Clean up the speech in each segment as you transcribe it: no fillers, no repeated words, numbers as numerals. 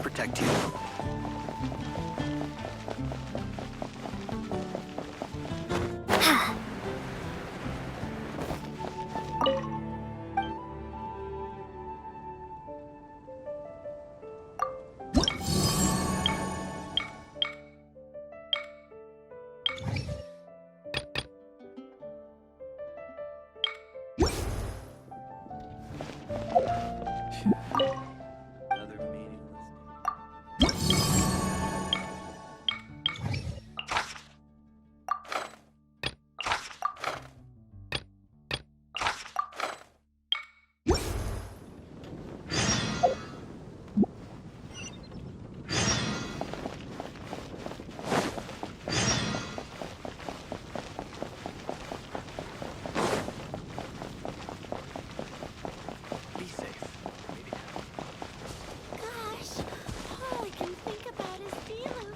protect you. Another meaningless day. Be safe. Maybe. Gosh, all I can think about is Philo.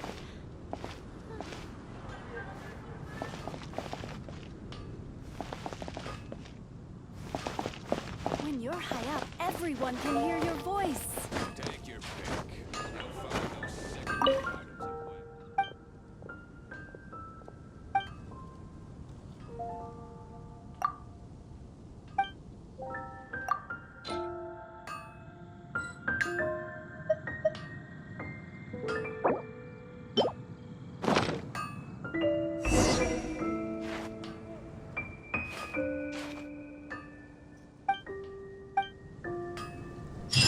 When you're high up, everyone can hear your voice. Take your pick. You'll find those secondary items of weapons.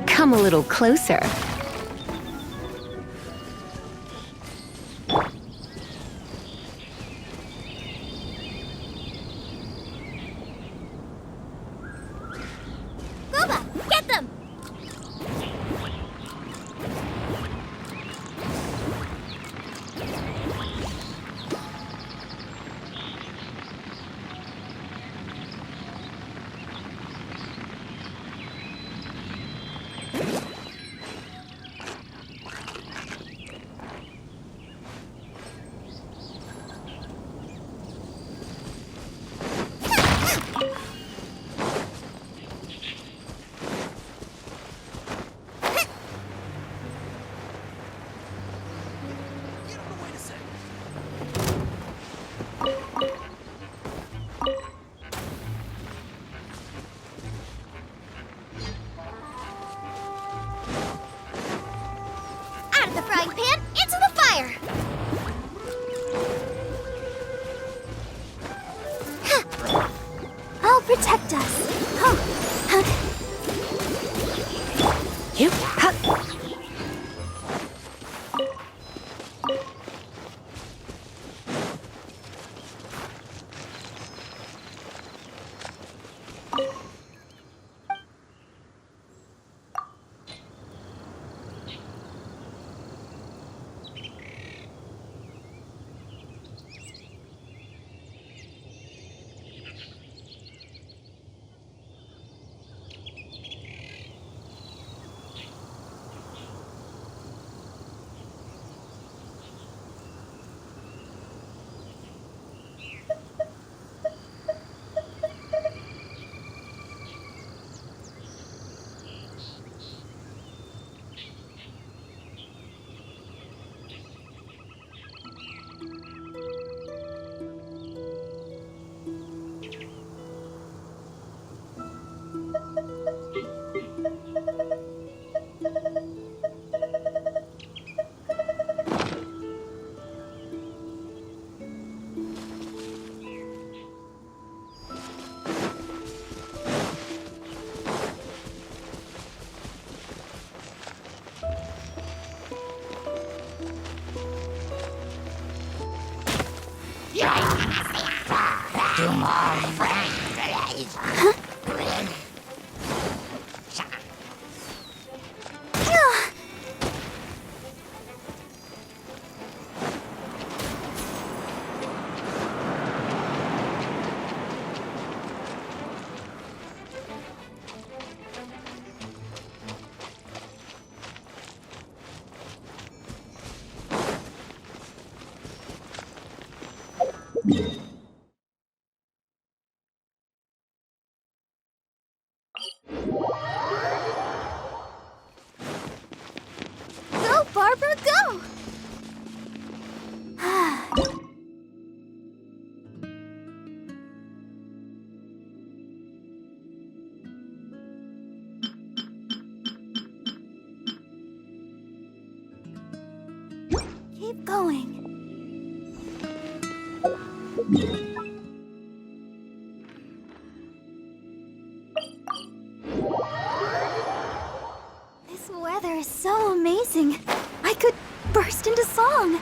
Come a little closer. Booba, get them! Get out of the way a second. Out of the frying pan, into the fire! I'll protect us. You. Huh. go! Keep going. This weather is so amazing. I could burst into song.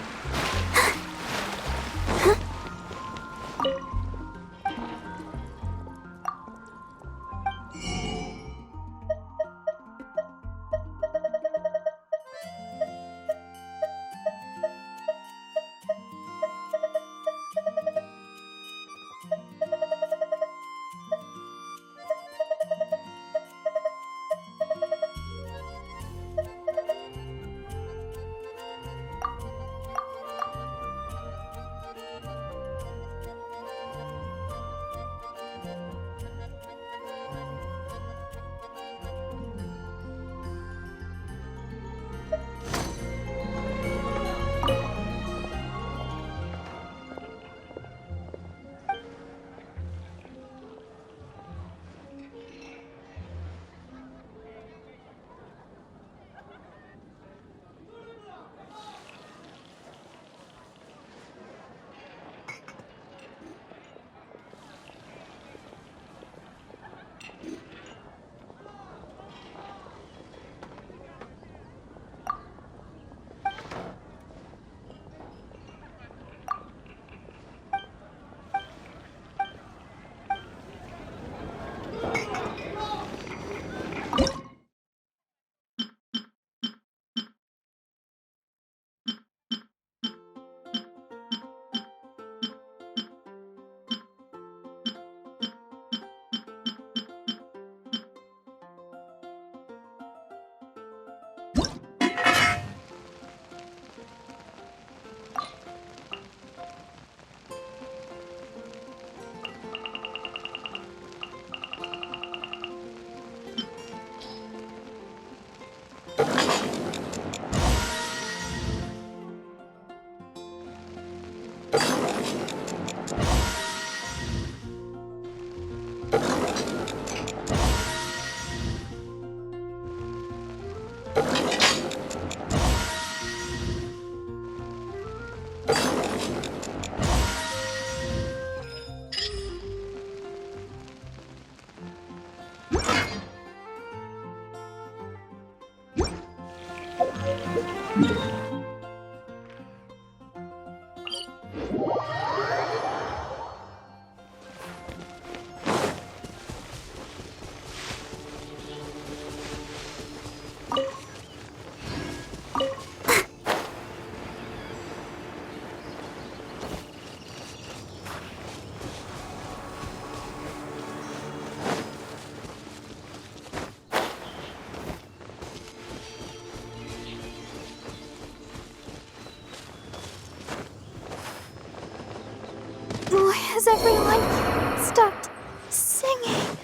Has everyone stopped singing?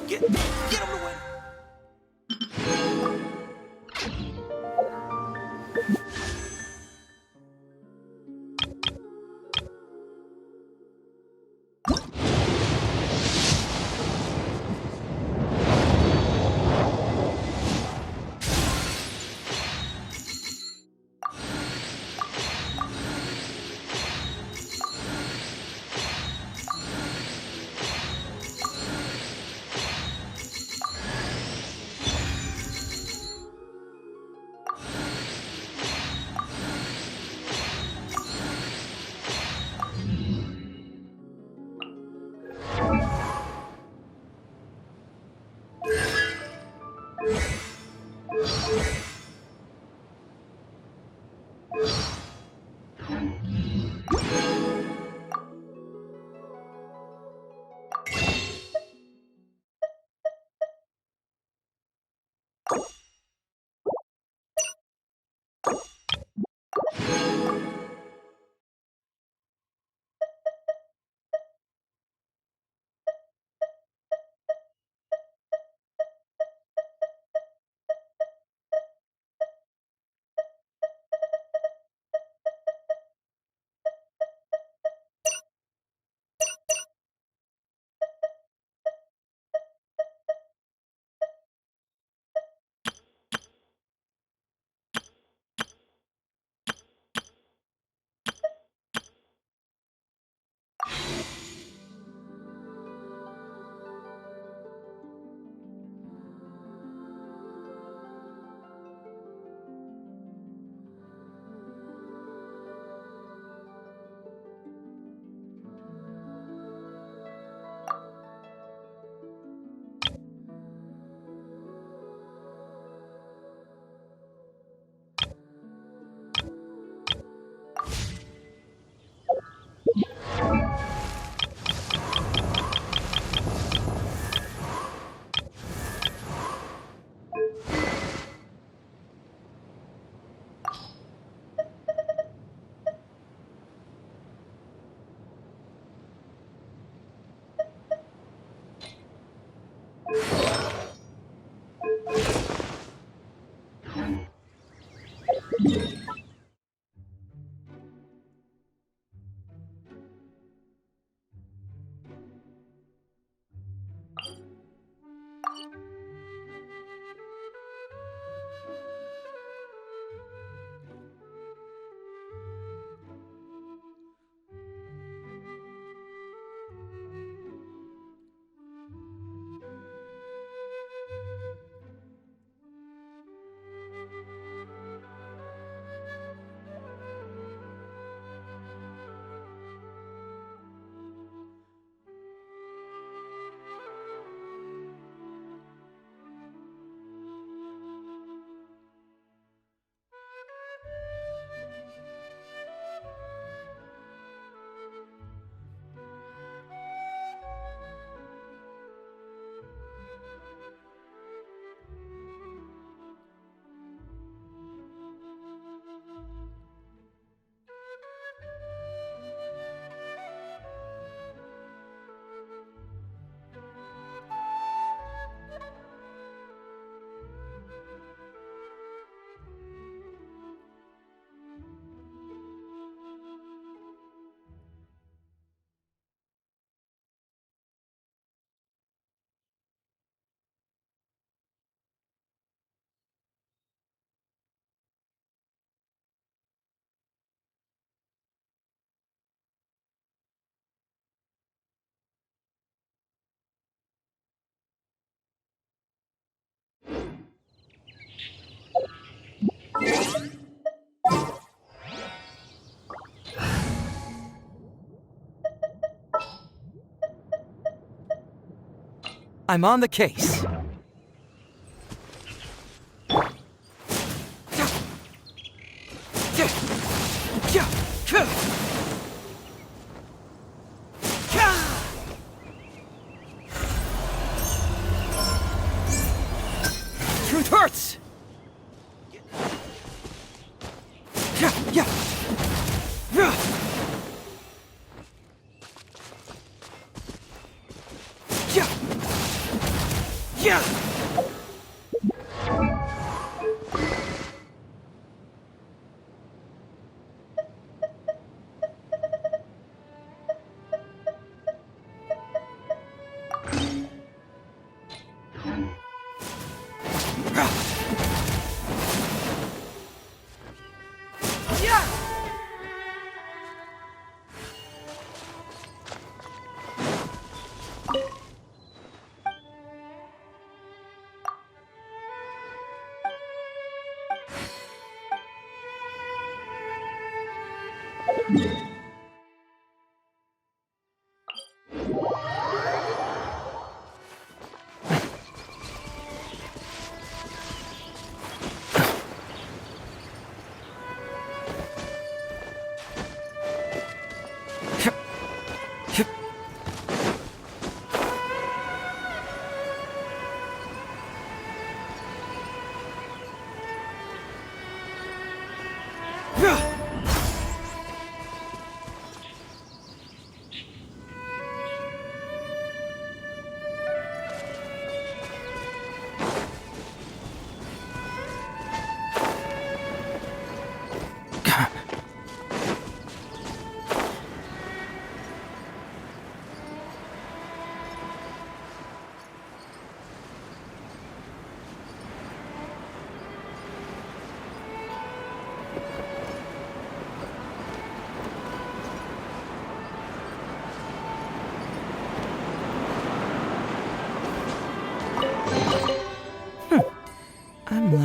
Get him the way. I'm on the case. Truth hurts!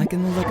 back in the look.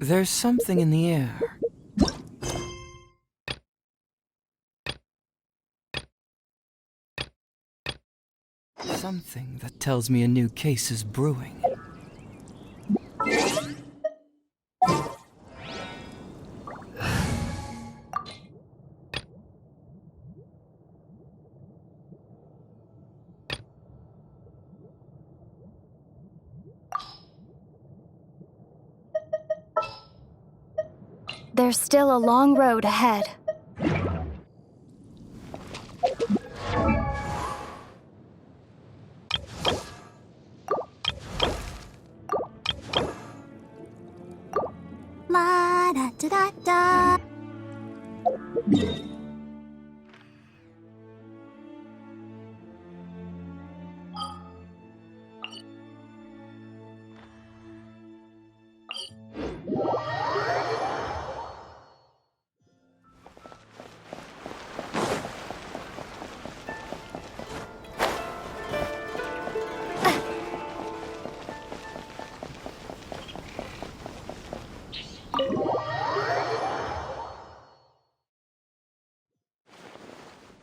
There's something in the air. Something that tells me a new case is brewing. There's still a long road ahead. La da da da da.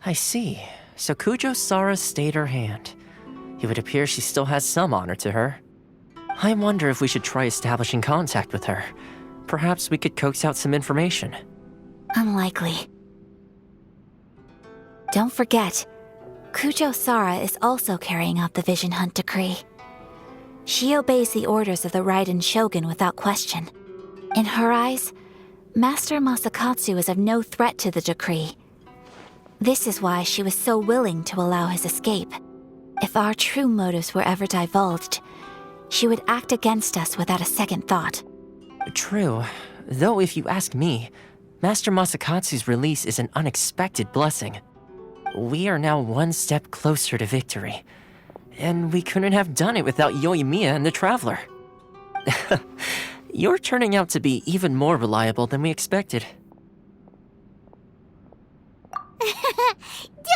I see. So Kujo-Sara stayed her hand. It would appear she still has some honor to her. I wonder if we should try establishing contact with her. Perhaps we could coax out some information. Unlikely. Don't forget, Kujo-Sara is also carrying out the Vision Hunt decree. She obeys the orders of the Raiden Shogun without question. In her eyes, Master Masakatsu is of no threat to the decree. This is why she was so willing to allow his escape. If our true motives were ever divulged, she would act against us without a second thought. True. Though if you ask me, Master Masakatsu's release is an unexpected blessing. We are now one step closer to victory. And we couldn't have done it without Yoimiya and the Traveler. You're turning out to be even more reliable than we expected.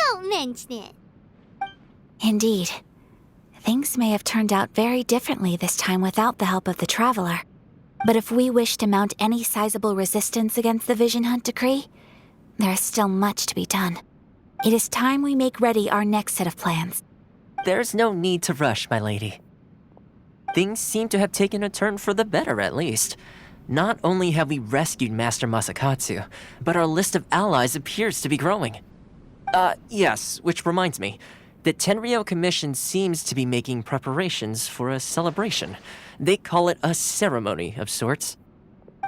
Don't mention it. Indeed. Things may have turned out very differently this time without the help of the Traveler. But if we wish to mount any sizable resistance against the Vision Hunt decree, there is still much to be done. It is time we make ready our next set of plans. There's no need to rush, my lady. Things seem to have taken a turn for the better, at least. Not only have we rescued Master Masakatsu, but our list of allies appears to be growing. Yes, which reminds me. The Tenryou Commission seems to be making preparations for a celebration. They call it a ceremony of sorts.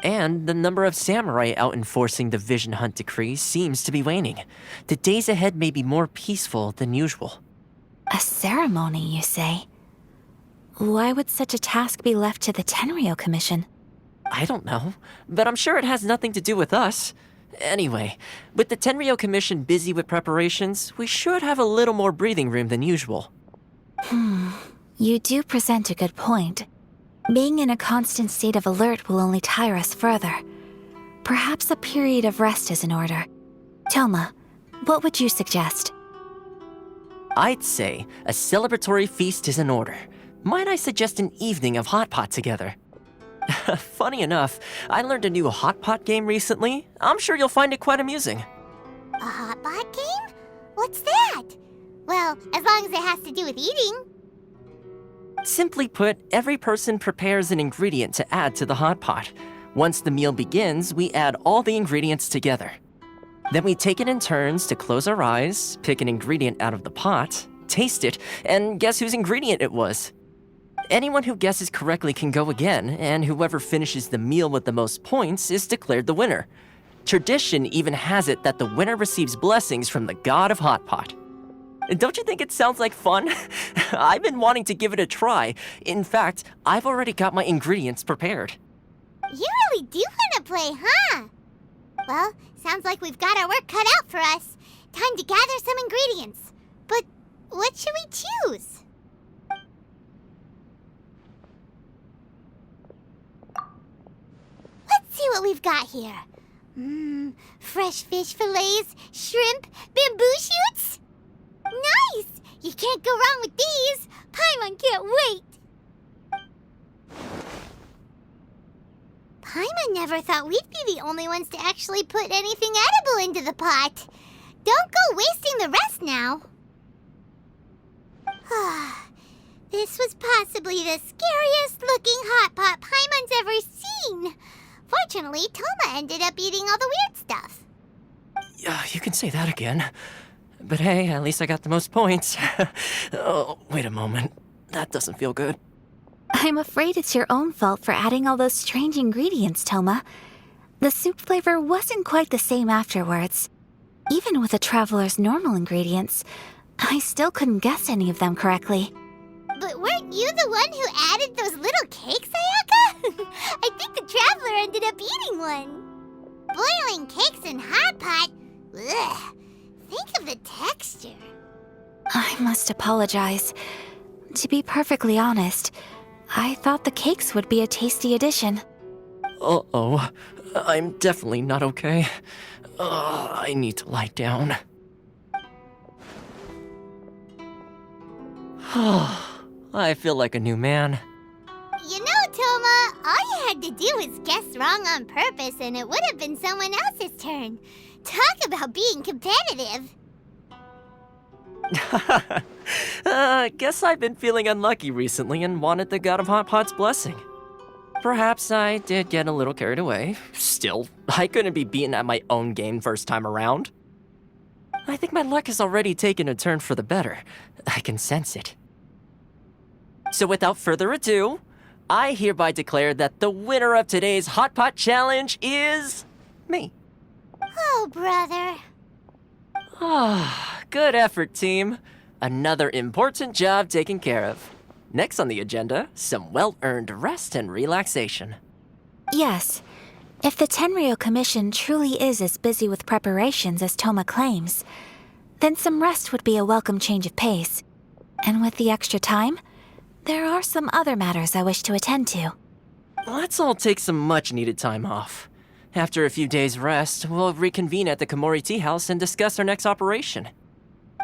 And the number of samurai out enforcing the Vision Hunt decree seems to be waning. The days ahead may be more peaceful than usual. A ceremony, you say? Why would such a task be left to the Tenryou Commission? I don't know, but I'm sure it has nothing to do with us. Anyway, with the Tenryou Commission busy with preparations, we should have a little more breathing room than usual. You do present a good point. Being in a constant state of alert will only tire us further. Perhaps a period of rest is in order. Toma, what would you suggest? I'd say a celebratory feast is in order. Might I suggest an evening of hot pot together? Funny enough, I learned a new hot pot game recently. I'm sure you'll find it quite amusing. A hot pot game? What's that? Well, as long as it has to do with eating. Simply put, every person prepares an ingredient to add to the hot pot. Once the meal begins, we add all the ingredients together. Then we take it in turns to close our eyes, pick an ingredient out of the pot, taste it, and guess whose ingredient it was. Anyone who guesses correctly can go again, and whoever finishes the meal with the most points is declared the winner. Tradition even has it that the winner receives blessings from the god of Hot Pot. Don't you think it sounds like fun? I've been wanting to give it a try. In fact, I've already got my ingredients prepared. You really do want to play, huh? Well, sounds like we've got our work cut out for us. Time to gather some ingredients. But what should we choose? Let's see what we've got here. Fresh fish fillets, shrimp, bamboo shoots. Nice! You can't go wrong with these. Paimon can't wait. Paimon never thought we'd be the only ones to actually put anything edible into the pot. Don't go wasting the rest now. This was possibly the scariest looking hot pot Paimon's ever seen. Fortunately, Toma ended up eating all the weird stuff. Yeah, you can say that again. But hey, at least I got the most points. Oh, wait a moment. That doesn't feel good. I'm afraid it's your own fault for adding all those strange ingredients, Toma. The soup flavor wasn't quite the same afterwards. Even with the traveler's normal ingredients, I still couldn't guess any of them correctly. But weren't you the one who added those little cakes, Ayaka? I think the traveler ended up eating one. Boiling cakes in hot pot? Ugh. Think of the texture. I must apologize. To be perfectly honest, I thought the cakes would be a tasty addition. Uh-oh. I'm definitely not okay. I need to lie down. I feel like a new man. You know, Toma, all you had to do was guess wrong on purpose and it would have been someone else's turn. Talk about being competitive. Guess I've been feeling unlucky recently and wanted the god of Hot Pot's blessing. Perhaps I did get a little carried away. Still, I couldn't be beaten at my own game first time around. I think my luck has already taken a turn for the better. I can sense it. So without further ado, I hereby declare that the winner of today's Hot Pot Challenge is me. Oh, brother. Good effort, team. Another important job taken care of. Next on the agenda, some well-earned rest and relaxation. Yes, if the Tenryo Commission truly is as busy with preparations as Toma claims, then some rest would be a welcome change of pace. And with the extra time, there are some other matters I wish to attend to. Let's all take some much-needed time off. After a few days' rest, we'll reconvene at the Komori Tea House and discuss our next operation.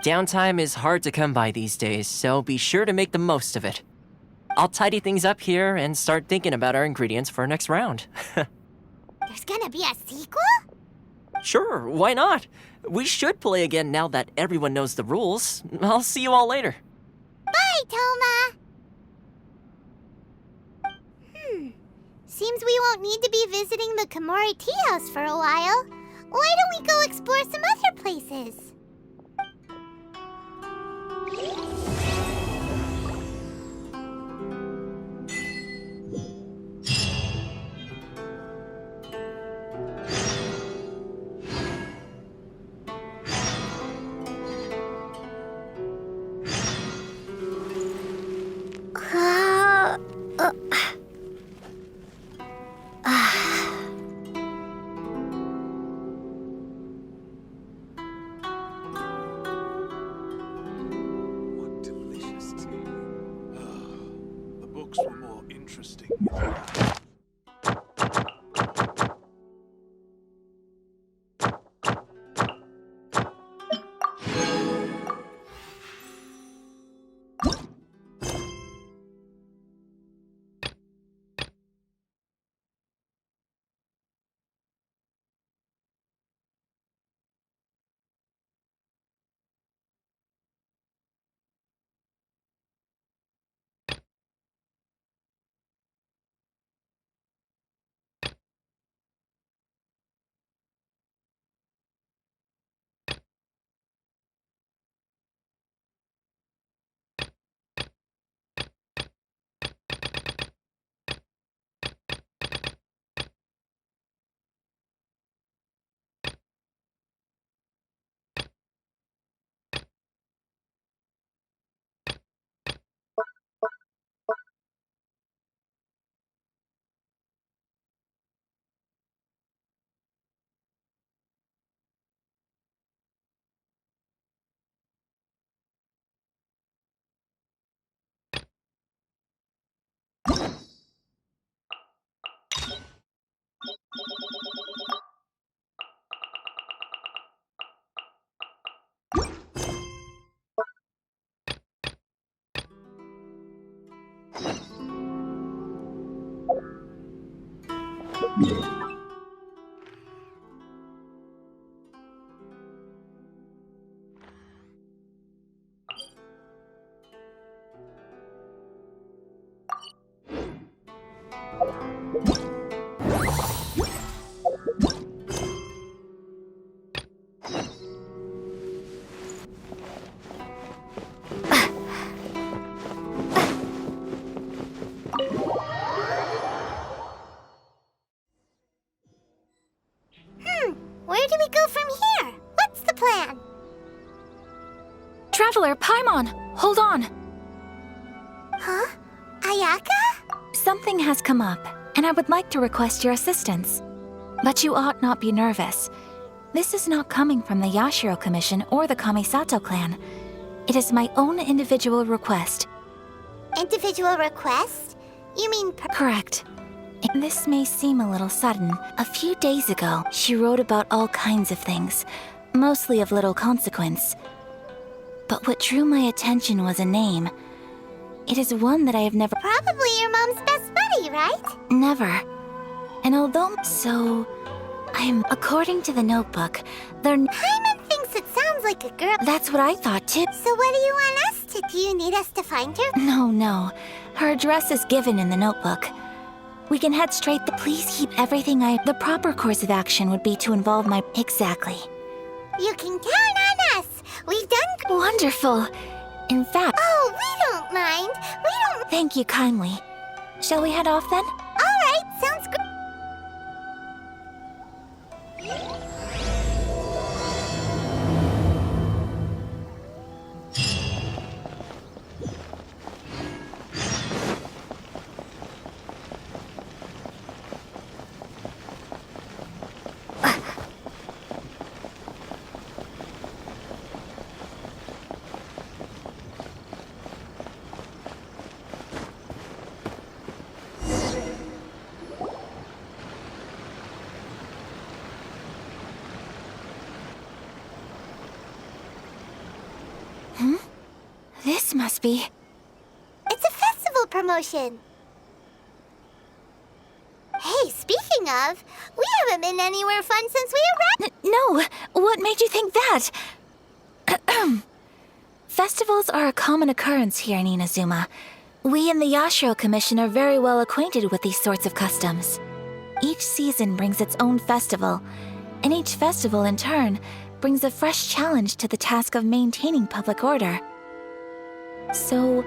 Downtime is hard to come by these days, so be sure to make the most of it. I'll tidy things up here and start thinking about our ingredients for our next round. There's gonna be a sequel? Sure, why not? We should play again now that everyone knows the rules. I'll see you all later. Bye, Toma. Seems we won't need to be visiting the Komori Tea House for a while. Why don't we go explore some other places? What delicious tea. The books were more interesting. Where do we go from here? What's the plan? Traveler, Paimon, hold on. Huh? Ayaka? Something has come up, and I would like to request your assistance. But you ought not be nervous. This is not coming from the Yashiro Commission or the Kamisato clan. It is my own individual request. Individual request? You mean Correct. And this may seem a little sudden. A few days ago, she wrote about all kinds of things, mostly of little consequence. But what drew my attention was a name. It is one that I have never... probably your mom's best buddy, right? Never. And although... So... According to the notebook, they're... Paimon thinks it sounds like a girl. That's what I thought too. So what do you want us to do? You need us to find her? No. Her address is given in the notebook. We can head straight Please keep everything The proper course of action would be to involve my... Exactly. You can count on us. We've done... Wonderful. In fact... Oh, we don't mind. We don't... Thank you kindly. Shall we head off then? Alright, sounds good. This must be... It's a festival promotion. Hey, speaking of, we haven't been anywhere fun since we arrived. No! What made you think that? Festivals are a common occurrence here in Inazuma. We in the Yashiro Commission are very well acquainted with these sorts of customs. Each season brings its own festival, and each festival, in turn, brings a fresh challenge to the task of maintaining public order. So,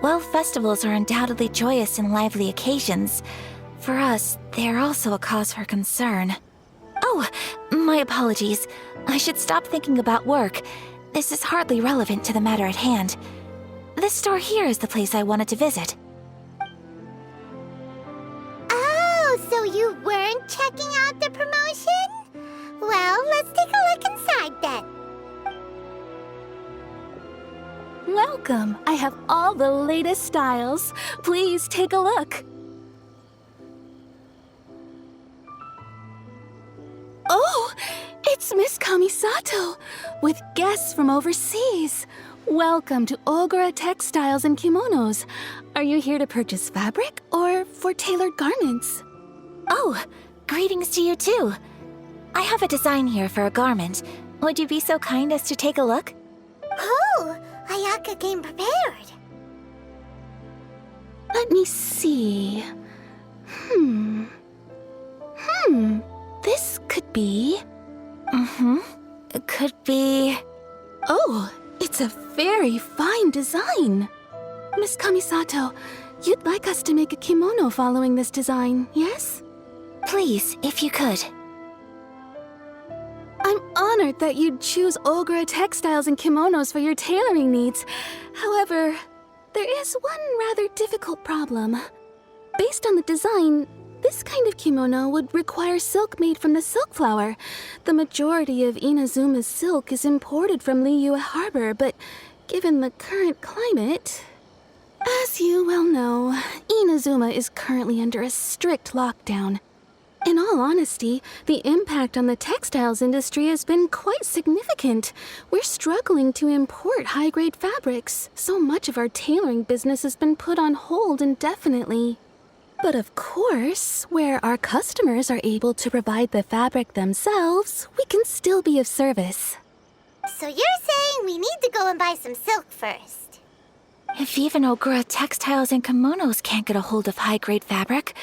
while festivals are undoubtedly joyous and lively occasions, for us, they are also a cause for concern. Oh, my apologies. I should stop thinking about work. This is hardly relevant to the matter at hand. This store here is the place I wanted to visit. Oh, so you weren't checking out the promotion? Well, let's take a look inside then. Welcome. I have all the latest styles. Please take a look. Oh, it's Miss Kamisato with guests from overseas. Welcome to Ogura Textiles and Kimonos. Are you here to purchase fabric or for tailored garments? Oh, greetings to you too. I have a design here for a garment. Would you be so kind as to take a look? Oh, Ayaka came prepared. Let me see. This could be... It could be... Oh, it's a very fine design. Miss Kamisato, you'd like us to make a kimono following this design, yes? Please, if you could. I'm honored that you'd choose Ogura Textiles and Kimonos for your tailoring needs. However, there is one rather difficult problem. Based on the design, this kind of kimono would require silk made from the silk flower. The majority of Inazuma's silk is imported from Liyue Harbor, but given the current climate... As you well know, Inazuma is currently under a strict lockdown. In all honesty, the impact on the textiles industry has been quite significant. We're struggling to import high-grade fabrics. So much of our tailoring business has been put on hold indefinitely. But of course, where our customers are able to provide the fabric themselves, we can still be of service. So you're saying we need to go and buy some silk first? If even Ogura Textiles and Kimonos can't get a hold of high-grade fabric,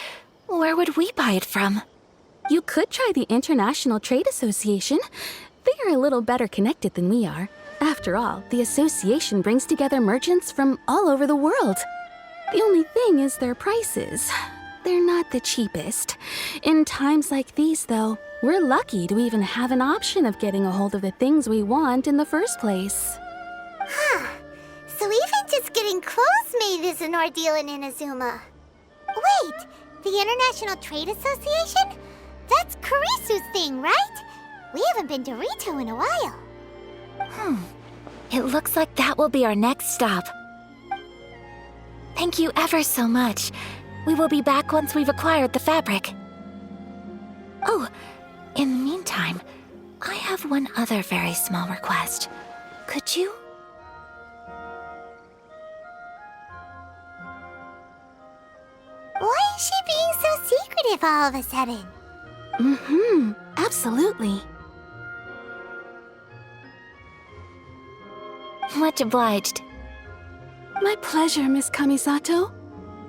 where would we buy it from? You could try the International Trade Association. They are a little better connected than we are. After all, the association brings together merchants from all over the world. The only thing is their prices. They're not the cheapest. In times like these, though, we're lucky to even have an option of getting a hold of the things we want in the first place. So even just getting clothes made is an ordeal in Inazuma. Wait, the International Trade Association? That's Kurisu's thing, right? We haven't been to Rito in a while. It looks like that will be our next stop. Thank you ever so much. We will be back once we've acquired the fabric. Oh, in the meantime, I have one other very small request. Could you? Why is she being so secretive all of a sudden? Absolutely. Much obliged. My pleasure, Miss Kamisato.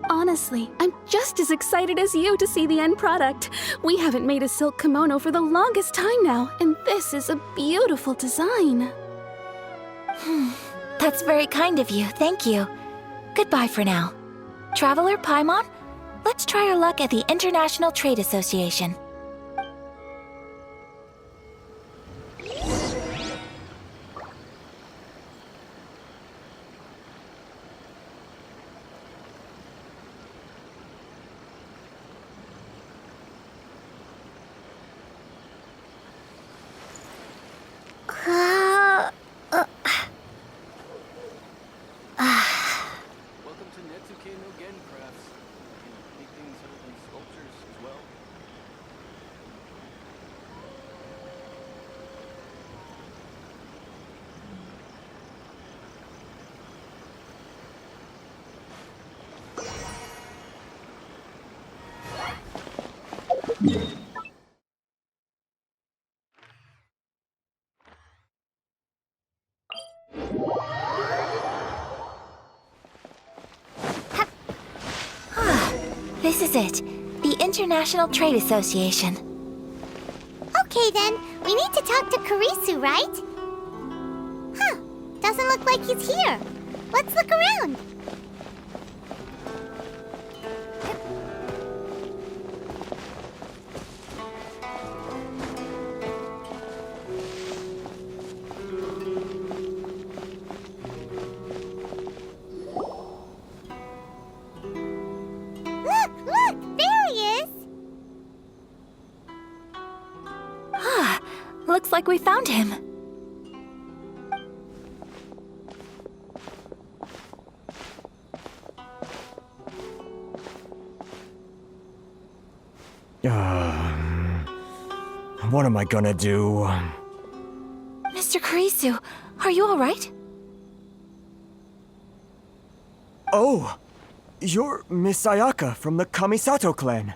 Honestly, I'm just as excited as you to see the end product. We haven't made a silk kimono for the longest time now, and this is a beautiful design. That's very kind of you, thank you. Goodbye for now. Traveler Paimon, let's try our luck at the International Trade Association. Welcome to Netsuke no Gen Crafts. Anything other than sculptures as well? This is it. The International Trade Association. Okay then, we need to talk to Kurisu, right? Doesn't look like he's here. Let's look around. Look, there he is. Looks like we found him. What am I gonna do? Mr. Kurisu, are you alright? Oh! You're Miss Ayaka from the Kamisato clan.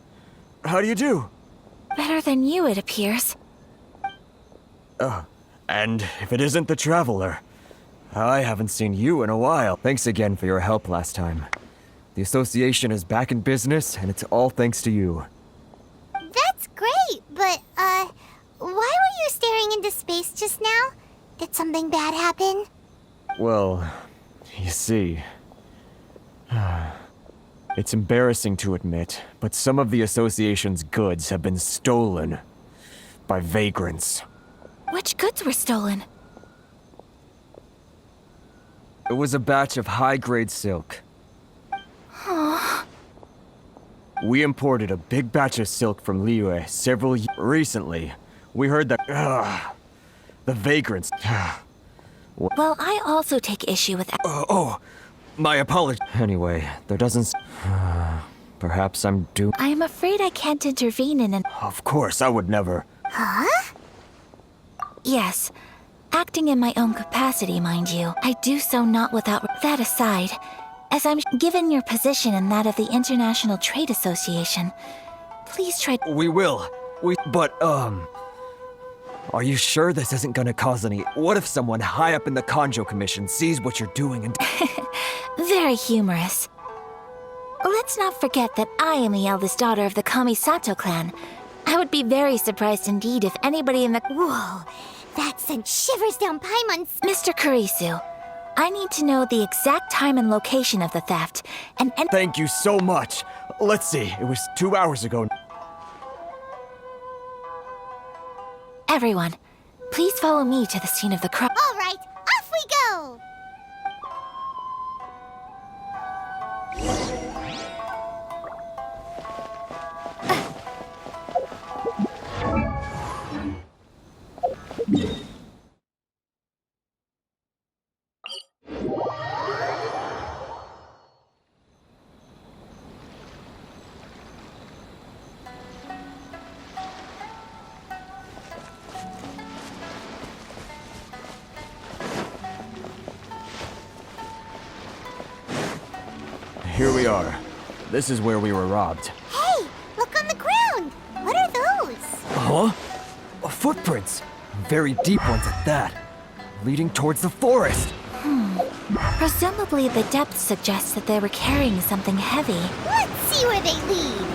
How do you do? Better than you, it appears. And if it isn't the Traveler, I haven't seen you in a while. Thanks again for your help last time. The association is back in business, and it's all thanks to you. That's great, but, why were you staring into space just now? Did something bad happen? Well, you see... It's embarrassing to admit, but some of the association's goods have been stolen by vagrants. Which goods were stolen? It was a batch of high-grade silk. We imported a big batch of silk from Liyue several years. Recently, we heard that the vagrants. Well, I also take issue with... My apologies. Anyway, there doesn't. Perhaps I'm doomed. I am afraid I can't intervene in an... Of course, I would never. Yes. Acting in my own capacity, mind you. I do so not without... That aside, As I'm given your position and that of the International Trade Association, please try. We will. But, are you sure this isn't gonna cause any... What if someone high up in the Kanjo Commission sees what you're doing and... Very humorous. Let's not forget that I am the eldest daughter of the Kamisato clan. I would be very surprised indeed if anybody in the... Whoa, that sent shivers down Paimon's... Mr. Kurisu, I need to know the exact time and location of the theft, and... Thank you so much. Let's see, it was 2 hours ago. Everyone, please follow me to the scene of the crime. All right, off we go! Here we are. This is where we were robbed. Hey, look on the ground! What are those? Huh? Footprints. Very deep ones at that. Leading towards the forest. Presumably the depth suggests that they were carrying something heavy. Let's see where they lead.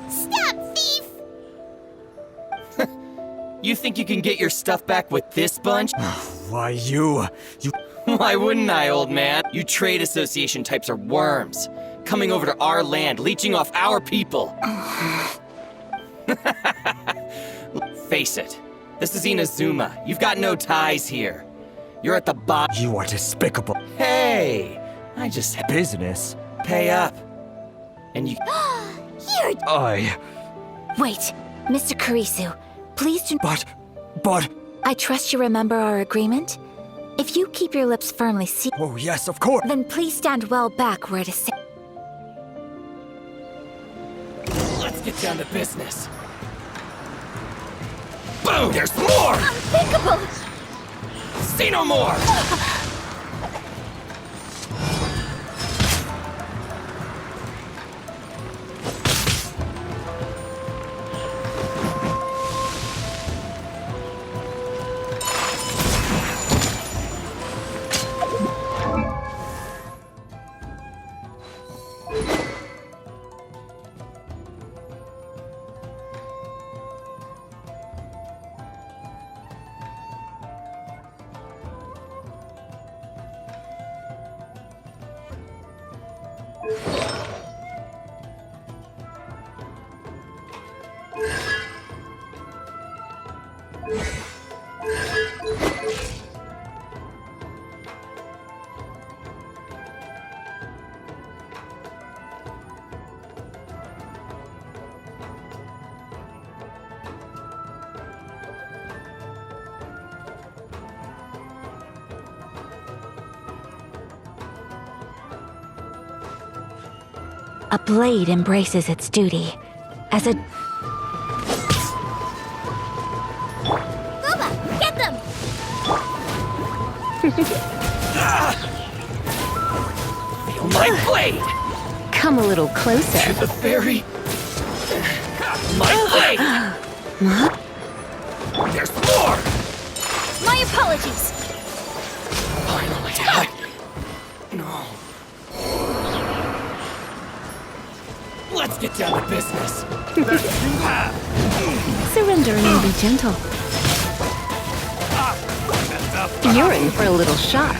Stop, thief! You think you can get your stuff back with this bunch? Why, you... Why wouldn't I, old man? You trade association types are worms. Coming over to our land, leeching off our people. Face it. This is Inazuma. You've got no ties here. You're at the bottom. You are despicable. Hey! I just had Business? pay up. And you... You're... Wait, Mr. Kurisu, please do... But... I trust you remember our agreement? If you keep your lips firmly sealed, Oh, yes, of course. then please stand well back where it is safe. Let's get down to business. Boom! There's more! Unthinkable! Say no more! A blade embraces its duty. As a... Booba, get them! Feel my blade! Come a little closer. The fairy! My blade! There's more! My apologies! Finally, No. Let's get down to business. Surrender and be gentle. You're in for a little shock.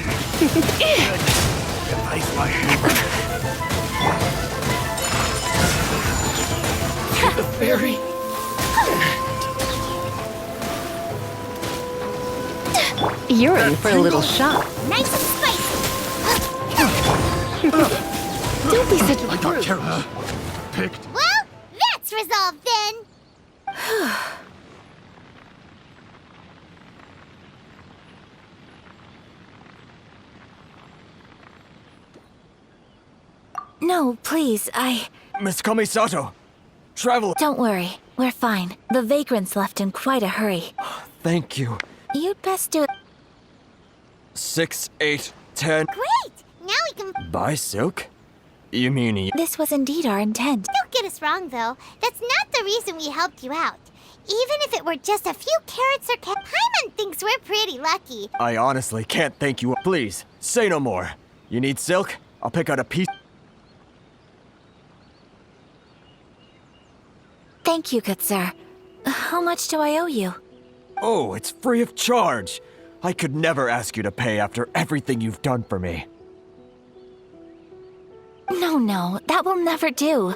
The fairy. You're in for a little shock. Nice and spicy. Don't be such a brute. Well, that's resolved then. No, please, Miss Kamisato, travel. Don't worry. We're fine. The vagrants left in quite a hurry. Thank you. You'd best do it. 6, 8, 10. Great! Now we can... Buy silk? You mean This was indeed our intent. Don't get us wrong, though. That's not the reason we helped you out. Even if it were just a few carrots or Paimon thinks we're pretty lucky. I honestly can't thank you. Please, say no more. You need silk? I'll pick out a piece. Thank you, good sir. How much do I owe you? Oh, it's free of charge. I could never ask you to pay after everything you've done for me. No, that will never do.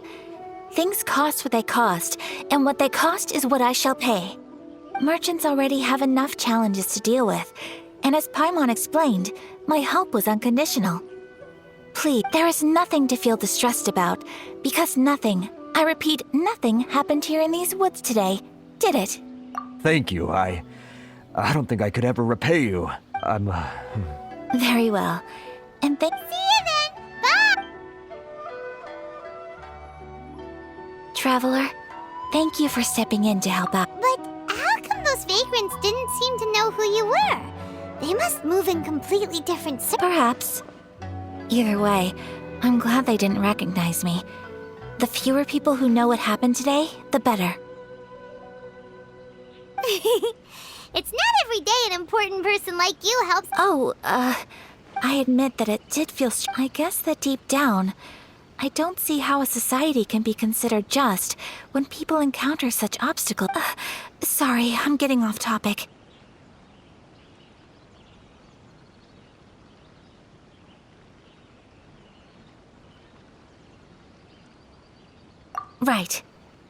Things cost what they cost, and what they cost is what I shall pay. Merchants already have enough challenges to deal with, and as Paimon explained, my help was unconditional. Please, there is nothing to feel distressed about, because nothing, I repeat, nothing happened here in these woods today, did it? Thank you. I don't think I could ever repay you. Very well. And See you then! Bye! Traveler, thank you for stepping in to help out. But how come those vagrants didn't seem to know who you were? They must move in completely different Perhaps. Either way, I'm glad they didn't recognize me. The fewer people who know what happened today, the better. It's not every day an important person like you helps. I admit that it did feel I guess that deep down, I don't see how a society can be considered just when people encounter such obstacles. Sorry, I'm getting off topic. Right.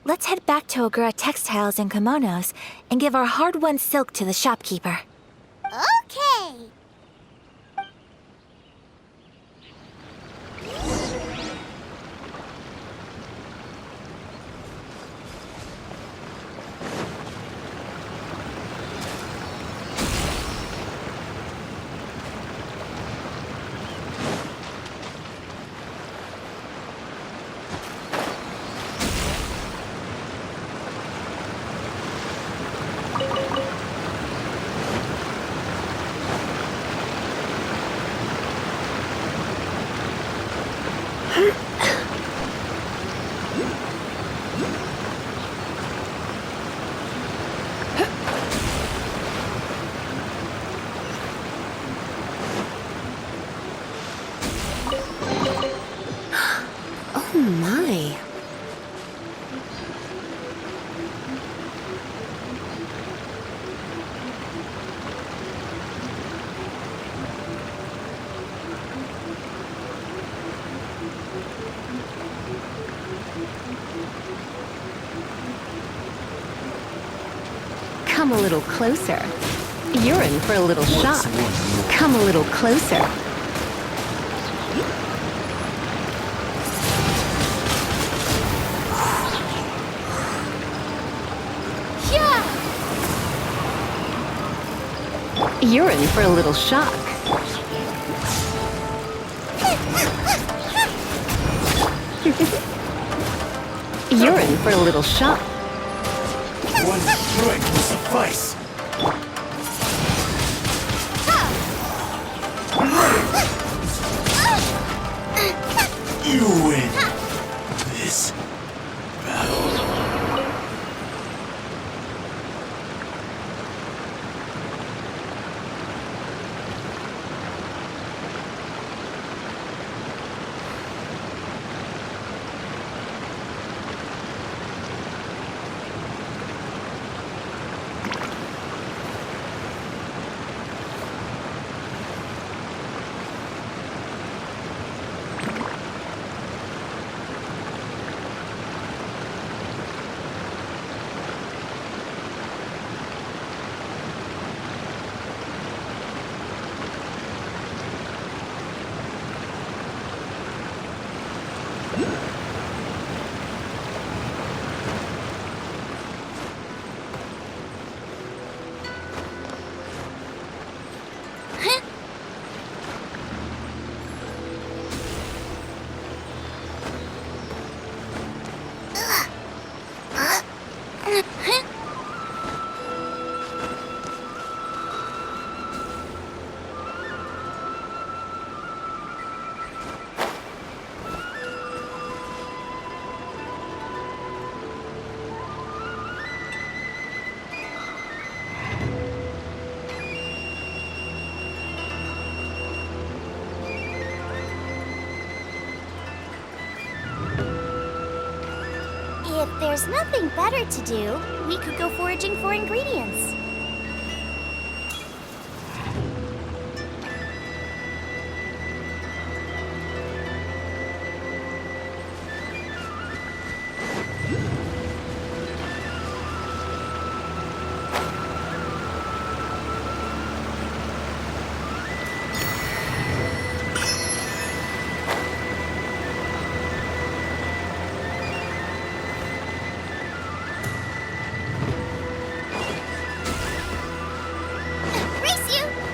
Let's head back to Ogura Textiles and Kimonos and give our hard-won silk to the shopkeeper. Okay. Oh my. Come a little closer. You're in for a little shock. Come a little closer. You're in for a little shock. You're in for a little shock. One strike will suffice. You win this battle. If there's nothing better to do, we could go foraging for ingredients. Race you!